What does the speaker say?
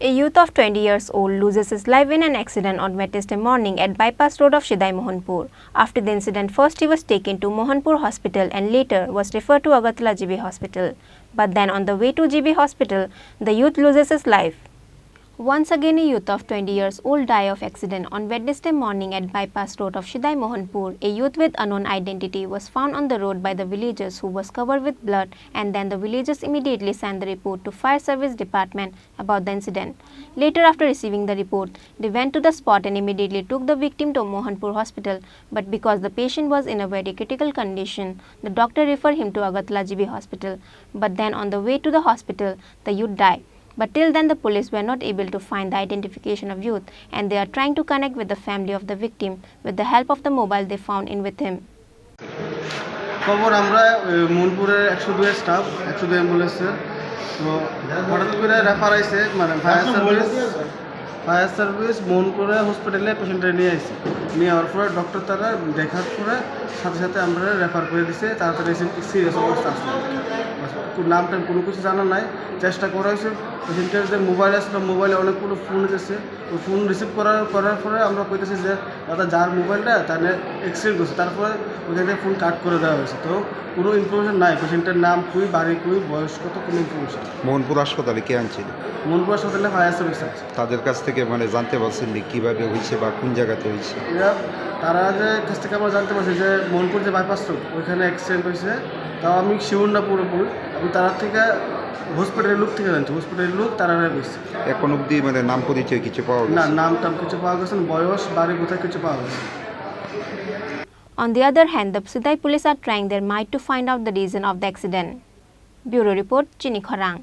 A youth of 20 years old loses his life in an accident on Wednesday morning at bypass road of Shidai Mohanpur. After the incident, first he was taken to Mohanpur Hospital and later was referred to Agartala GB Hospital. But then on the way to GB Hospital, the youth loses his life. Once again, a youth of 20 years old died of accident on Wednesday morning at bypass road of Shidai Mohanpur. A youth with unknown identity was found on the road by the villagers who was covered with blood, and then the villagers immediately sent the report to fire service department about the incident. Later, after receiving the report, they went to the spot and immediately took the victim to Mohanpur Hospital, but because the patient was in a very critical condition, the doctor referred him to Agartala GB Hospital. But then on the way to the hospital, the youth died. But till then, the police were not able to find the identification of youth, and they are trying to connect with the family of the victim with the help of the mobile they found in with him. খবর আমরা মনপুরের 102 এর staff 102 অ্যাম্বুলেন্সের তো হঠাৎ করে refer আইছে মানে fire service মনপুরে হসপিটালে পেশেন্টটা নিয়ে আসছে নিয়ে যাওয়ার পরে ডক্টর তারা দেখার পরে সাথে সাথে আমরা রেফার করে দিছে তাড়াতাড়ি সিরিয়াস অবস্থা আসলে নামটা কোনো কিছু জানা নাই চেষ্টা করা হয়েছে পেশেন্টের যে মোবাইল আসলে মোবাইলে অনেকগুলো ফোন এসেছে ওই ফোন রিসিভ করার পরে আমরা কইতেছি যে দাদা যার মোবাইলটা তাহলে অ্যাক্সিডেন্ট করছে তারপরে ওইখান থেকে ফোন কাট করে দেওয়া হয়েছে তো কোনো ইনফরমেশন নাই পেশেন্টের নাম কুই বাড়ি কুই বয়স কত কোনো ইনফরমেশন মোহনপুর হাসপাতালে কে আনছিল মনপুর হাসপাতালে ফায়ার সার্ভিস আছে তাদের কাছ থেকে মানে জানতে পারছেন কীভাবে হয়েছে বা কোন জায়গাতে হয়েছে এরা তারা যে কাছ থেকে আমরা জানতে পারছি যে মনপুর যে বাইপাস রোড ওইখানে অ্যাক্সিডেন্ট হয়েছে তাও আমি শিওর না পুরোপুরি আমি তারা থেকে হসপিটালের লোক থেকে জানছি হসপিটালের লোক তারা বেশি এখন অবধি মানে নাম পরিচয় কিছু পাওয়া না গেছে নাম টাম কিছু পাওয়া গেছে না, বয়স বাড়ি কোথায় কিছু পাওয়া গেছে On the other hand, the Shidai police are trying their might to find out the reason of the accident. Bureau Report, Chini Khorang.